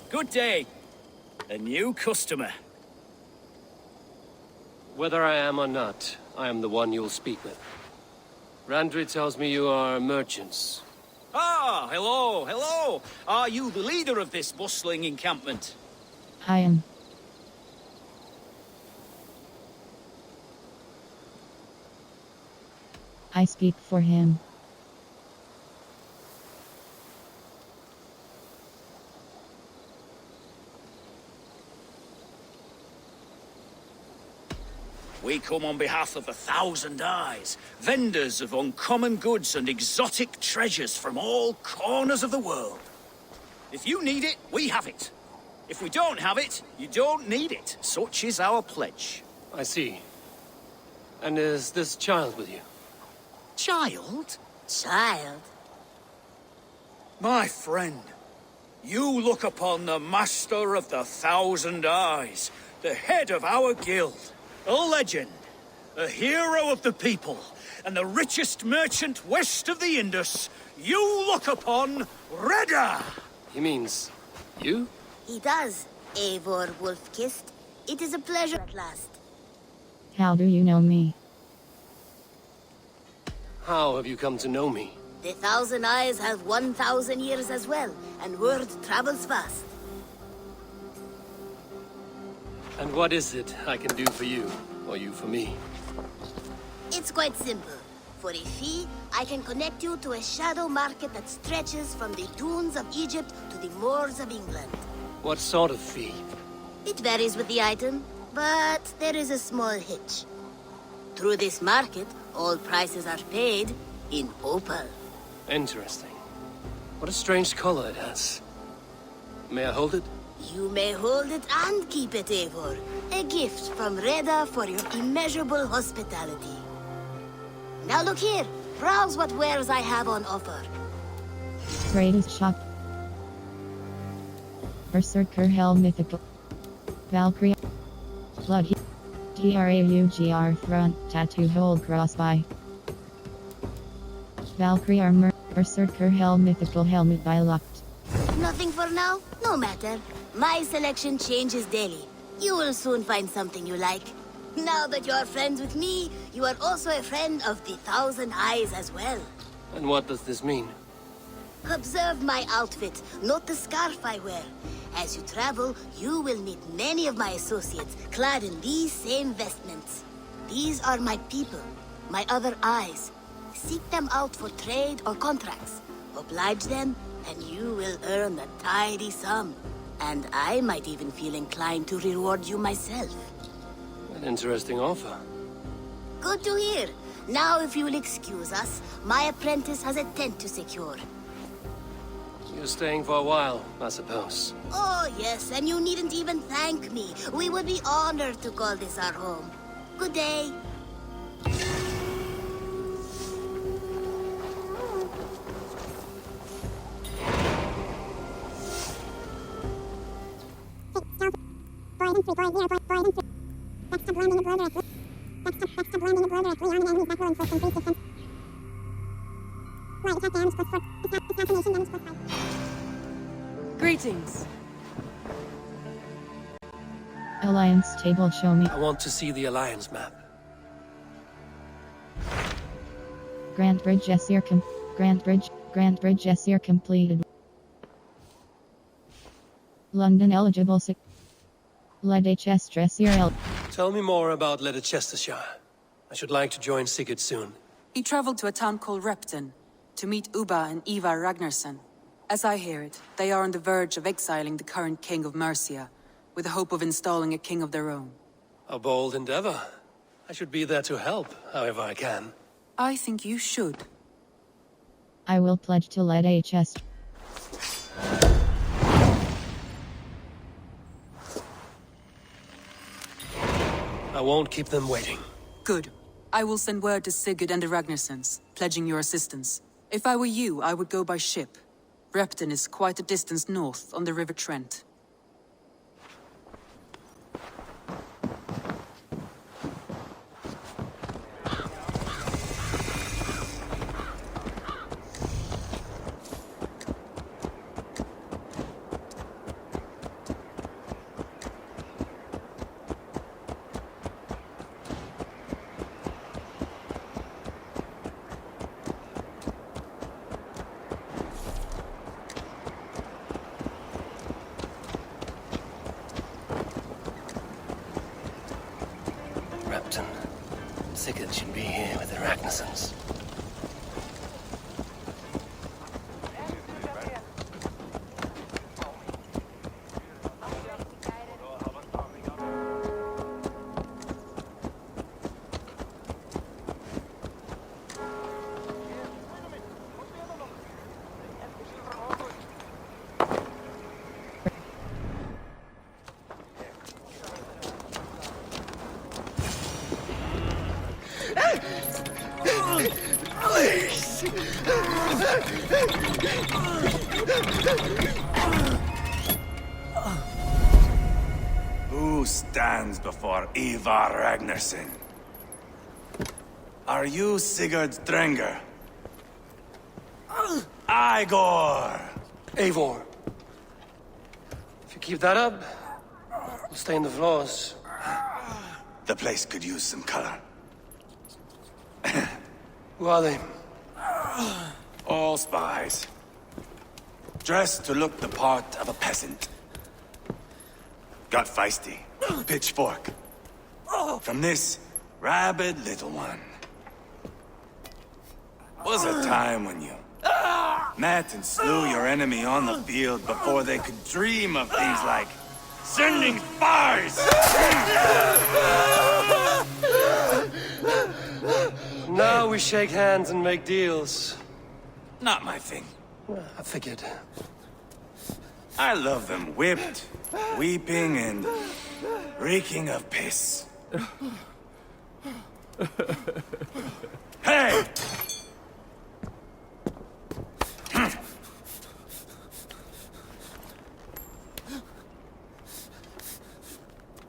Good day. A new customer. Whether I am or not, I am the one you'll speak with. Randri tells me you are merchants. Ah, hello, hello. Are you the leader of this bustling encampment? I am. I speak for him. We come on behalf of 1,000 Eyes, vendors of uncommon goods and exotic treasures from all corners of the world. If you need it, we have it. If we don't have it, you don't need it. Such is our pledge. I see. And is this child with you? Child? Child? My friend, you look upon the master of the 1,000 Eyes, the head of our guild. A legend, a hero of the people, and the richest merchant west of the Indus. You look upon RAGGNR! He means... you? He does, Eivor Wolf-Kissed. It is a pleasure at last. How do you know me? How have you come to know me? The 1,000 Eyes have 1,000 years as well, and word travels fast. And what is it I can do for you, or you for me? It's quite simple. For a fee, I can connect you to a shadow market that stretches from the dunes of Egypt to the moors of England. What sort of fee? It varies with the item, but there is a small hitch. Through this market, all prices are paid in opal. Interesting. What a strange color it has. May I hold it? You may hold it and keep it, Eivor. A gift from Reda for your immeasurable hospitality. Now look here. Browse what wares I have on offer. Greatest shop. Berserker Helm Mythical. Valkyrie. Blood. TRAUGR front tattoo hold crossby. Valkyrie armor. Berserker Helm Mythical helmet by locked. Nothing for now? No matter. My selection changes daily. You will soon find something you like. Now that you are friends with me, you are also a friend of the 1,000 Eyes as well. And what does this mean? Observe my outfit, note the scarf I wear. As you travel, you will meet many of my associates clad in these same vestments. These are my people, my other eyes. Seek them out for trade or contracts. Oblige them, and you will earn a tidy sum. And I might even feel inclined to reward you myself. An interesting offer. Good to hear. Now, if you will excuse us, my apprentice has a tent to secure. You're staying for a while, I suppose. Oh, yes, and you needn't even thank me. We would be honored to call this our home. Good day. Greetings. Alliance table show me. I want to see the Alliance map. Grand Bridge Essir Grand Bridge Essir completed. London eligible Leicester Essir. Tell me more about Leicestershire. I should like to join Sigurd soon. He traveled to a town called Repton to meet Ubba and Ivar Ragnarsson. As I hear it, they are on the verge of exiling the current king of Mercia, with the hope of installing a king of their own. A bold endeavor. I should be there to help, however I can. I think you should. I will pledge to Leicester. I won't keep them waiting. Good. I will send word to Sigurd and the Ragnarssons, pledging your assistance. If I were you, I would go by ship. Repton is quite a distance north on the River Trent. Sigurd should be here with the Ragnarsons. Who stands before Ivar Ragnarsson? Are you Sigurd's Drenger? Igor! Eivor. If you keep that up, we'll stay in the floors. The place could use some color. Who are they? All spies. Dressed to look the part of a peasant. Got feisty. Pitchfork. From this rabid little one. Was a time when you met and slew your enemy on the field before they could dream of things like sending spies! Now we shake hands and make deals. Not my thing. I figured. I love them whipped, weeping, and reeking of piss. Hey!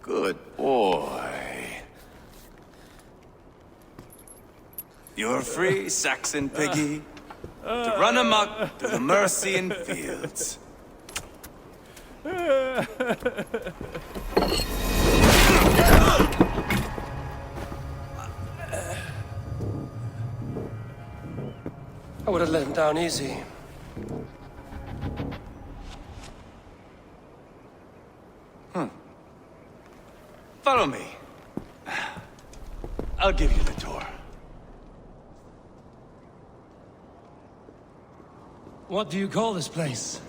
Good boy. You're free, Saxon piggy, to run amok through the Mercian fields. I would have let him down easy. Follow me. I'll give you the tour. What do you call this place?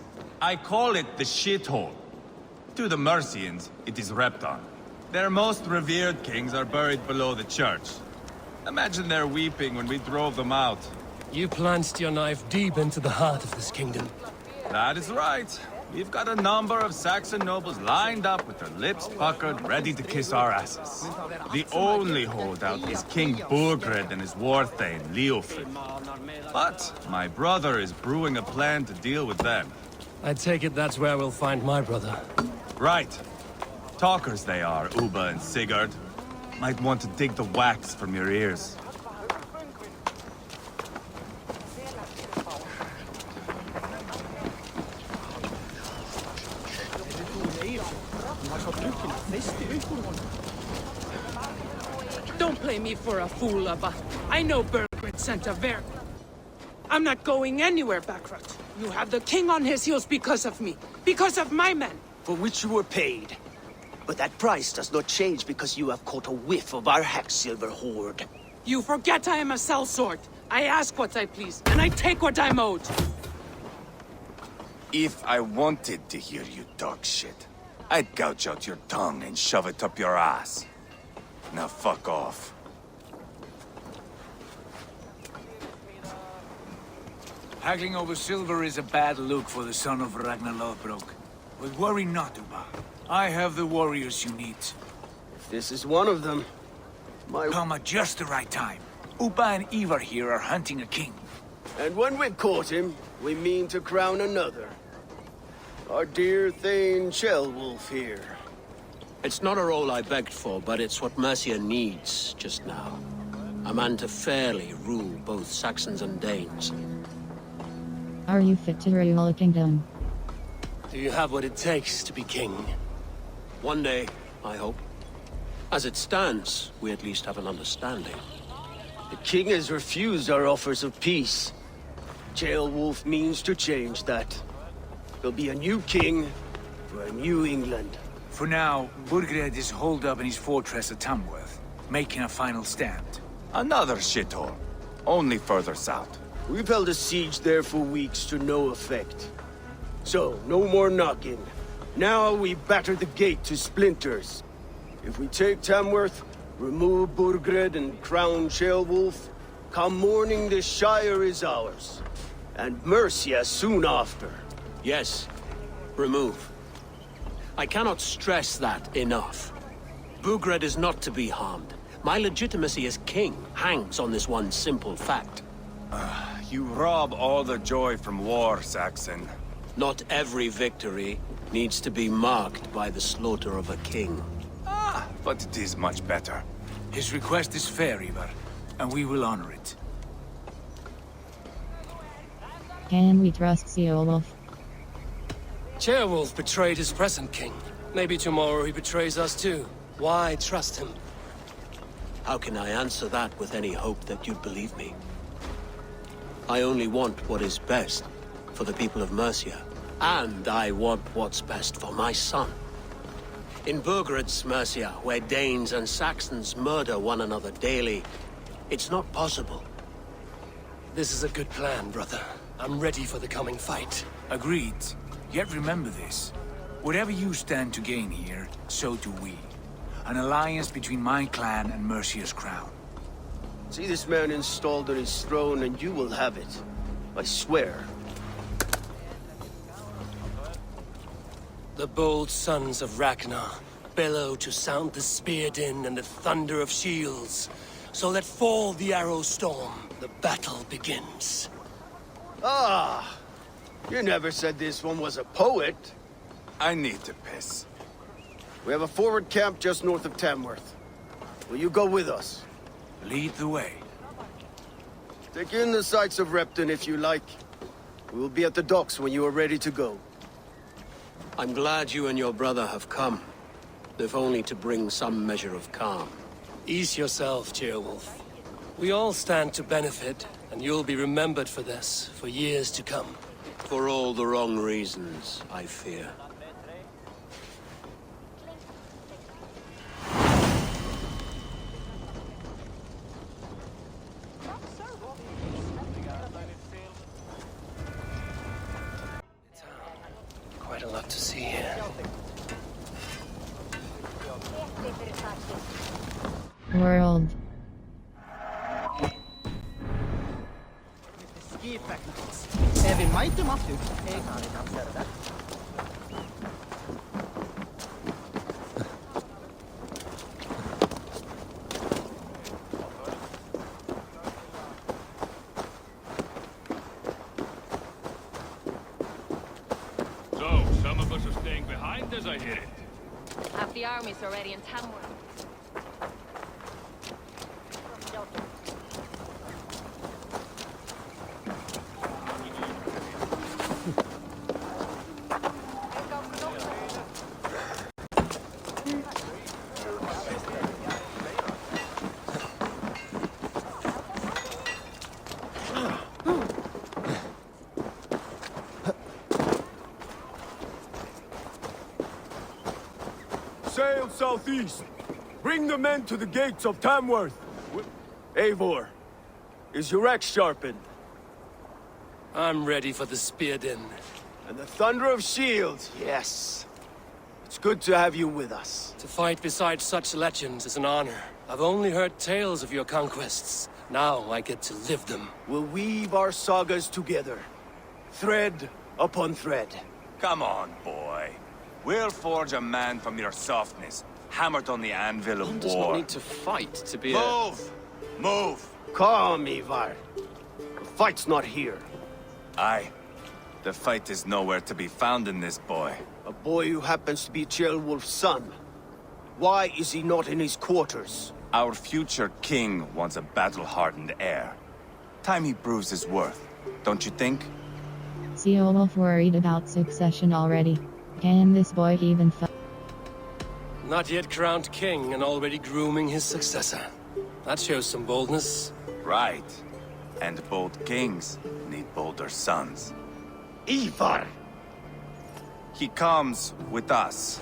I call it the shithole. To the Mercians, it is Repton. Their most revered kings are buried below the church. Imagine their weeping when we drove them out. You plunged your knife deep into the heart of this kingdom. That is right. We've got a number of Saxon nobles lined up with their lips puckered, ready to kiss our asses. The only holdout is King Burgred and his warthane, Leofrid. But my brother is brewing a plan to deal with them. I take it that's where we'll find my brother. Right. Talkers they are, Uba and Sigurd. Might want to dig the wax from your ears. Don't play me for a fool, Abba. I know Burgred sent a ver... I'm not going anywhere, Backrot. You have the king on his heels because of me. Because of my men. For which you were paid. But that price does not change because you have caught a whiff of our Hacksilver hoard. You forget I am a sellsword. I ask what I please, and I take what I'm owed. If I wanted to hear you talk shit, I'd gouge out your tongue and shove it up your ass. Now fuck off. Haggling over silver is a bad look for the son of Ragnar Lothbrok. But worry not, Uba. I have the warriors you need. This is one of them. Come at just the right time. Uba and Ivar here are hunting a king. And when we've caught him, we mean to crown another. Our dear Thane Shellwolf here. It's not a role I begged for, but it's what Mercia needs just now. A man to fairly rule both Saxons and Danes. Are you fit to rule a kingdom? Do you have what it takes to be king? One day, I hope. As it stands, we at least have an understanding. The king has refused our offers of peace. Shellwolf means to change that. There'll be a new king for a new England. For now, Burgred is holed up in his fortress at Tamworth, making a final stand. Another shithole. Only further south. We've held a siege there for weeks to no effect. So, no more knocking. Now we batter the gate to splinters. If we take Tamworth, remove Burgred and crown Ceolwulf, come morning the Shire is ours. And Mercia soon after. Yes, remove. I cannot stress that enough. Burgred is not to be harmed. My legitimacy as king hangs on this one simple fact. You rob all the joy from war, Saxon. Not every victory needs to be marked by the slaughter of a king. But it is much better. His request is fair, Ivar, and we will honor it. Can we trust Ceolwulf? Ceolwulf betrayed his present king. Maybe tomorrow he betrays us too. Why trust him? How can I answer that with any hope that you'd believe me? I only want what is best for the people of Mercia. And I want what's best for my son. In Burgred's Mercia, where Danes and Saxons murder one another daily, it's not possible. This is a good plan, brother. I'm ready for the coming fight. Agreed. Yet remember this. Whatever you stand to gain here, so do we. An alliance between my clan and Mercia's crown. See this man installed on his throne and you will have it. I swear. The bold sons of Ragnar bellow to sound the spear din and the thunder of shields. So let fall the arrow storm. The battle begins. Ah! You never said this one was a poet. I need to piss. We have a forward camp just north of Tamworth. Will you go with us? Lead the way. Take in the sights of Repton if you like. We will be at the docks when you are ready to go. I'm glad you and your brother have come, if only to bring some measure of calm. Ease yourself, Ceolwulf. We all stand to benefit, and you'll be remembered for this, for years to come. For all the wrong reasons, I fear. Quite a lot to see here. World. So, some of us are staying behind as I hear it. Half the army's already in Tamworth. Sail southeast. Bring the men to the gates of Tamworth. Eivor, is your axe sharpened? I'm ready for the spear din. And the thunder of shields, yes. It's good to have you with us. To fight beside such legends is an honor. I've only heard tales of your conquests. Now I get to live them. We'll weave our sagas together. Thread upon thread. Come on, boy. We'll forge a man from your softness, hammered on the anvil of One war. does not need to fight to be Move! Move! Calm, Ivar. The fight's not here. Aye. The fight is nowhere to be found in this boy. A boy who happens to be Ceolwulf's son. Why is he not in his quarters? Our future king wants a battle-hardened heir. Time he proves his worth, don't you think? Ceolwulf worried about succession already. Can this boy even fight? Not yet crowned king and already grooming his successor. That shows some boldness. Right. And bold kings need bolder sons. Ivar! He comes with us.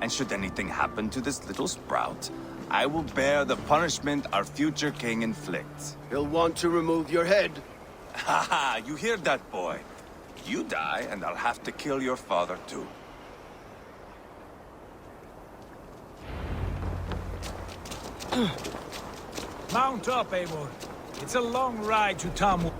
And should anything happen to this little sprout, I will bear the punishment our future king inflicts. He'll want to remove your head. Haha, you hear that, boy? You die, and I'll have to kill your father, too. Mount up, Eivor. It's a long ride to Tamworth.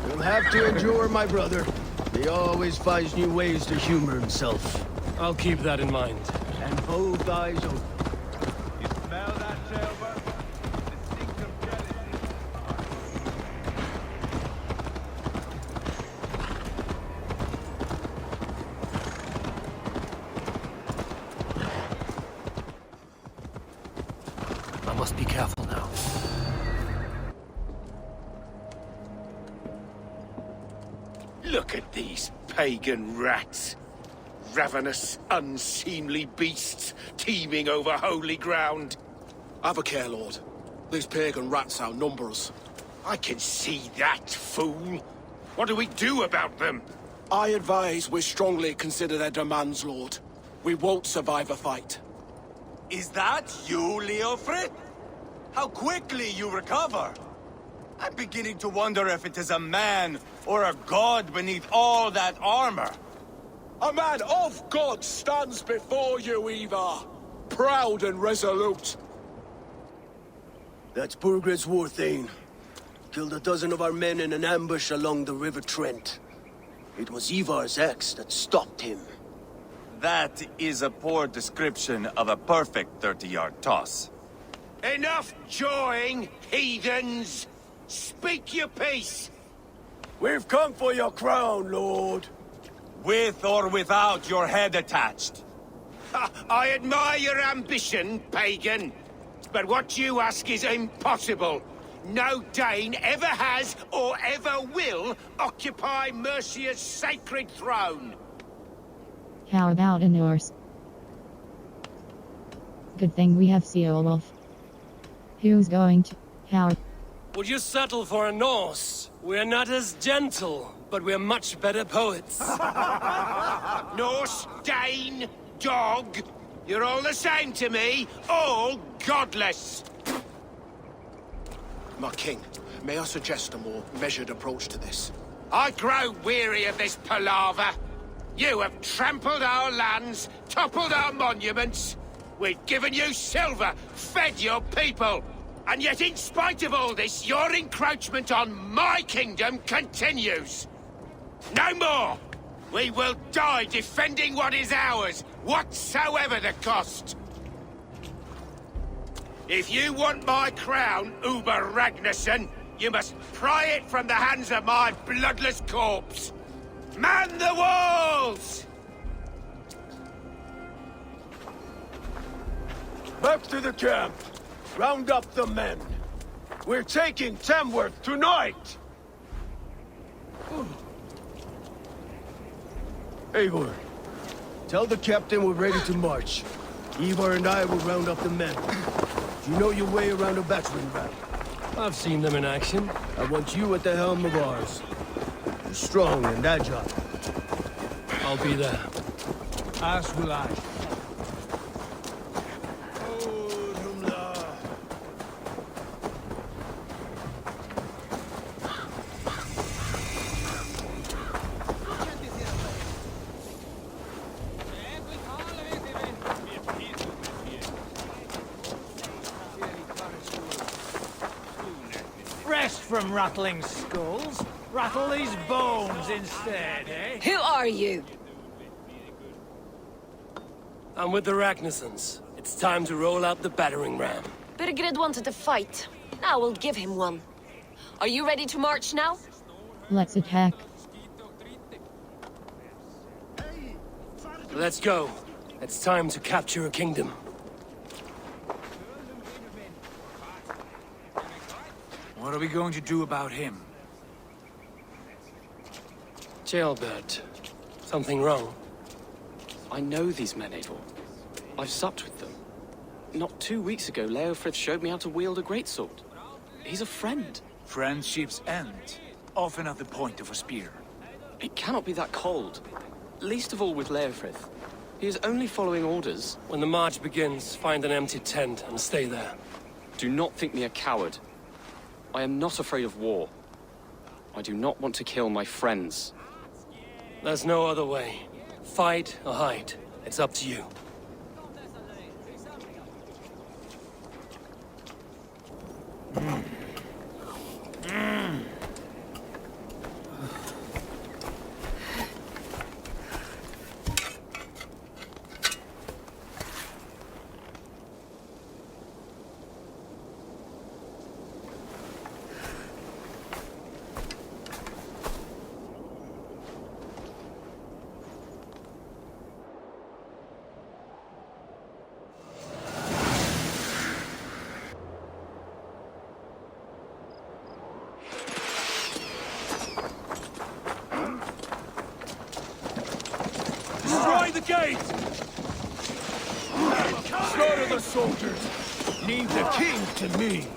You'll have to endure, my brother. He always finds new ways to humor himself. I'll keep that in mind. And both eyes open. You smell that, Silver? The stink of jealousy. I must be careful now. Look at these pagan rats. Ravenous, unseemly beasts teeming over holy ground. Have a care, Lord. These pagan rats outnumber us. I can see that, fool. What do we do about them? I advise we strongly consider their demands, Lord. We won't survive a fight. Is that you, Leofrid? How quickly you recover! I'm beginning to wonder if it is a man or a god beneath all that armor. A man of God stands before you, Ivar. Proud and resolute. That's Burgred's Warthane. Killed a dozen of our men in an ambush along the River Trent. It was Ivar's axe that stopped him. That is a poor description of a perfect 30-yard toss. Enough jawing, heathens! Speak your piece! We've come for your crown, Lord. With or without your head attached. I admire your ambition, pagan. But what you ask is impossible. No Dane ever has or ever will occupy Mercia's sacred throne. How about a Norse? Good thing we have Ceolwulf. Who's going to... How... Would you settle for a Norse? We're not as gentle, but we're much better poets. Norse, Dane, dog. You're all the same to me. All godless. My king, may I suggest a more measured approach to this? I grow weary of this palaver. You have trampled our lands, toppled our monuments. We've given you silver, fed your people. And yet, in spite of all this, your encroachment on my kingdom continues. No more! We will die defending what is ours, whatsoever the cost. If you want my crown, Uber Ragnarsson, you must pry it from the hands of my bloodless corpse. Man the walls! Back to the camp. Round up the men. We're taking Tamworth tonight! Eivor, tell the captain we're ready to march. Ivar and I will round up the men. You know your way around a battering ram. I've seen them in action. I want you at the helm of ours. You're strong and agile. I'll be there. As will I. Rest from rattling skulls. Rattle these bones instead, eh? Who are you? I'm with the Ragnarssons. It's time to roll out the battering ram. Burgred wanted to fight. Now we'll give him one. Are you ready to march now? Let's attack. Let's go. It's time to capture a kingdom. What are we going to do about him? Jailbird. Something wrong? I know these men, Eivor. I've supped with them. Not 2 weeks ago, Leofrith showed me how to wield a greatsword. He's a friend. Friendship's end. Often at the point of a spear. It cannot be that cold. Least of all with Leofrith. He is only following orders. When the march begins, find an empty tent and stay there. Do not think me a coward. I am not afraid of war. I do not want to kill my friends. There's no other way. Fight or hide. It's up to you. Destroy the gate! Slaughter the soldiers! Leave the king to me!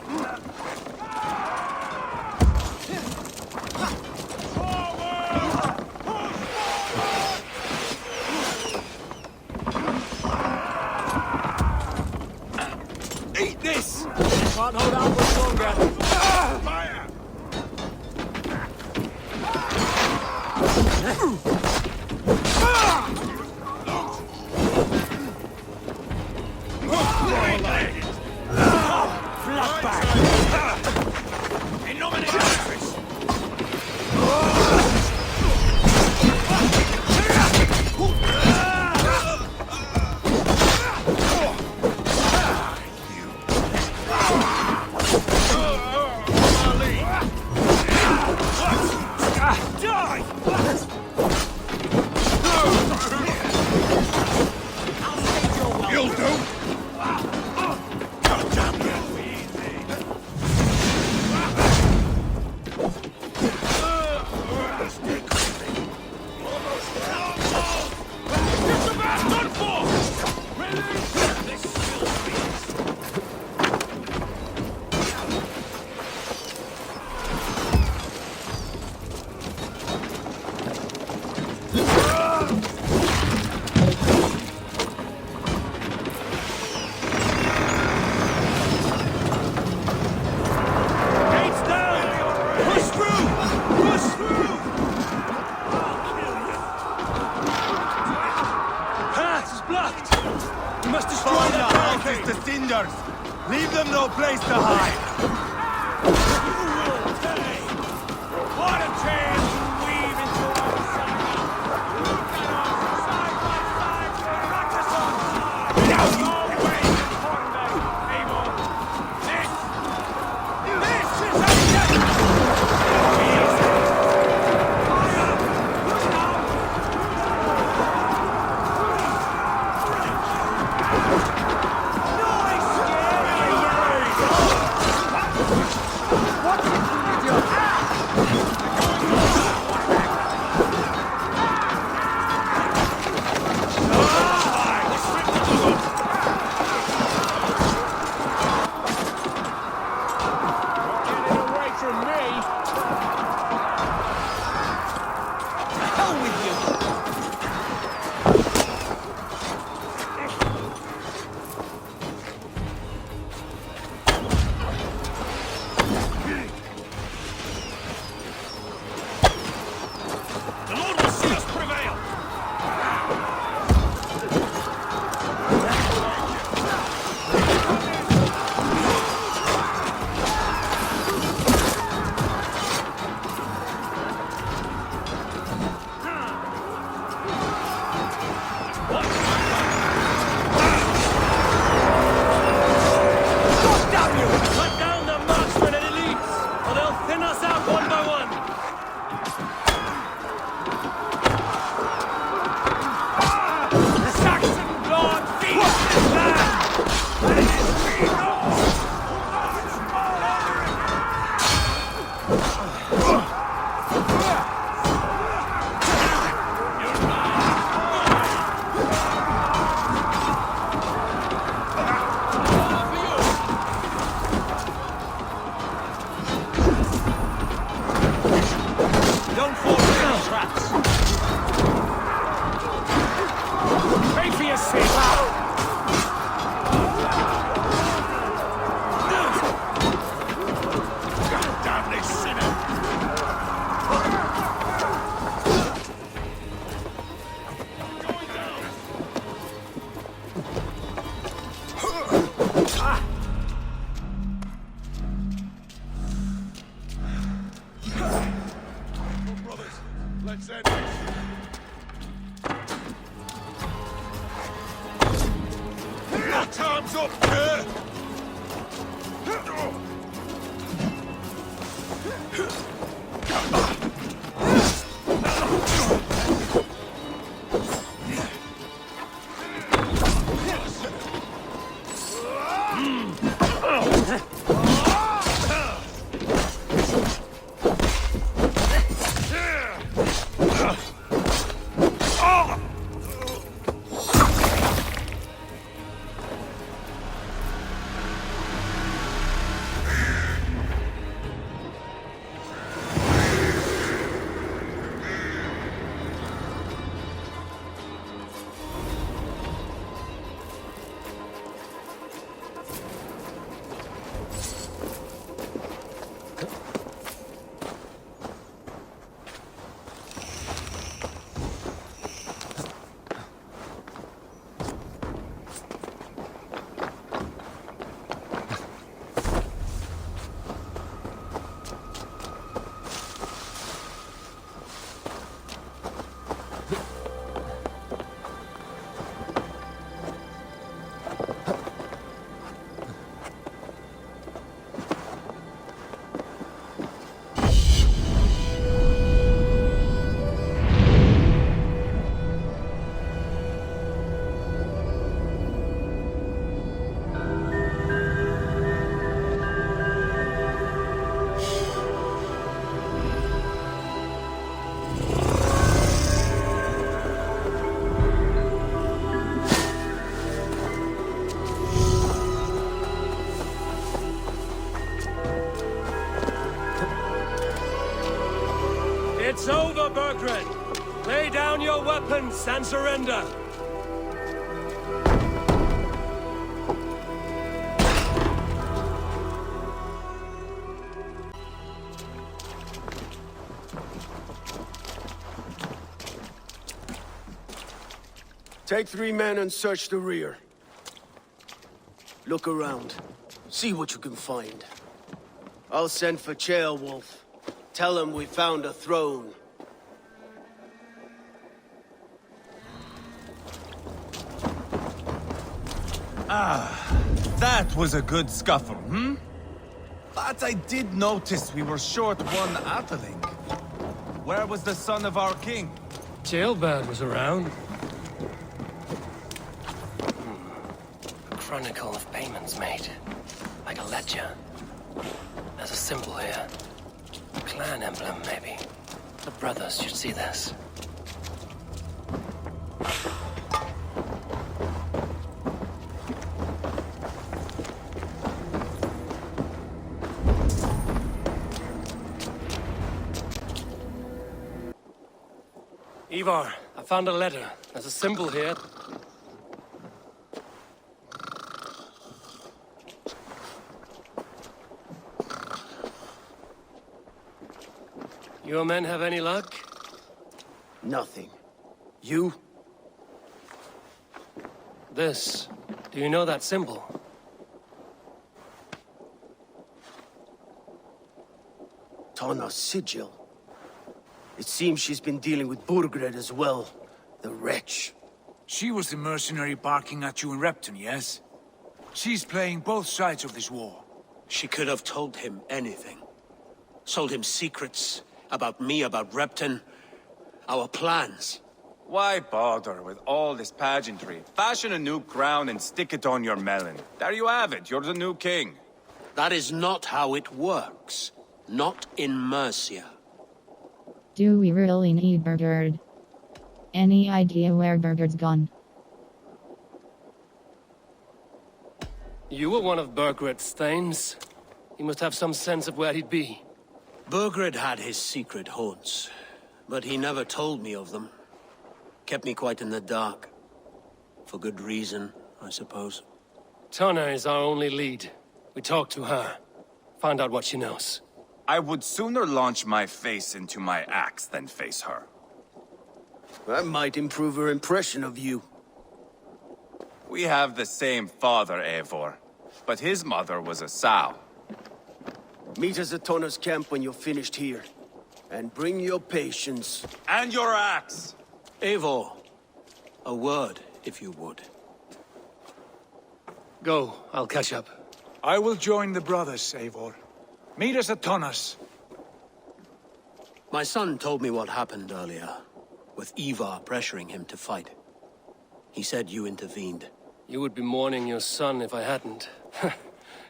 Eat this! Can't hold out much longer. Fire! You'll do! God damn you! Get the man done for! Release this filthy beast! The cinders! Leave them no place to hide! What a chance to weave into our saga! Look at us, side by side, practice on side! Now you always important that, Abel! This is a It's over, Burgred! Lay down your weapons and surrender! Take 3 men and search the rear. Look around. See what you can find. I'll send for Ceolwulf. Tell him we found a throne. That was a good scuffle, hmm? But I did notice we were short one Atheling. Where was the son of our king? Ceolbert was around. A chronicle of payments made. Like a ledger. There's a symbol here. A clan emblem, maybe. The brothers should see this. Ivar, I found a letter. There's a symbol here. Your men have any luck? Nothing. You? This. Do you know that symbol? Tana's sigil. It seems she's been dealing with Burgred as well. The wretch. She was the mercenary barking at you in Repton, yes? She's playing both sides of this war. She could have told him anything. Sold him secrets about me, about Repton, our plans. Why bother with all this pageantry? Fashion a new crown and stick it on your melon. There you have it, you're the new king. That is not how it works. Not in Mercia. Do we really need Burgred? Any idea where Burgred's gone? You were one of Burgred's thanes. He must have some sense of where he'd be. Burgred had his secret haunts, but he never told me of them. Kept me quite in the dark. For good reason, I suppose. Tana is our only lead. We talk to her. Find out what she knows. I would sooner launch my face into my axe than face her. That might improve her impression of you. We have the same father, Eivor, but his mother was a sow. Meet us at Tana's camp when you're finished here. And bring your patience. And your axe! Eivor, a word, if you would. Go, I'll catch up. I will join the brothers, Eivor. Meet us at Tana's. My son told me what happened earlier, with Ivar pressuring him to fight. He said you intervened. You would be mourning your son if I hadn't.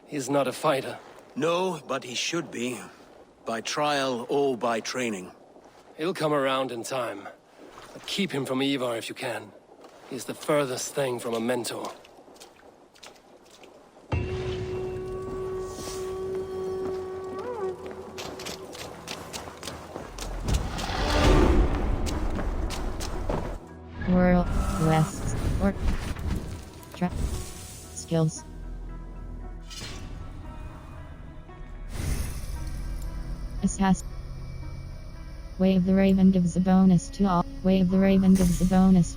He's not a fighter. No, but he should be. By trial or by training. He'll come around in time. But keep him from Ivar if you can. He's the furthest thing from a mentor. World, West, or skills. Assassin. Wave the Raven gives a bonus to all. Wave the Raven gives a bonus.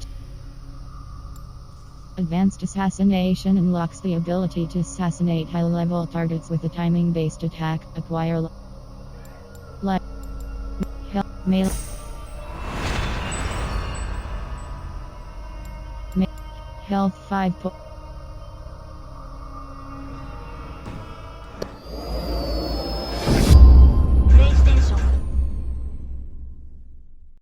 Advanced Assassination unlocks the ability to assassinate high-level targets with a timing-based attack. Acquire melee. Health 5.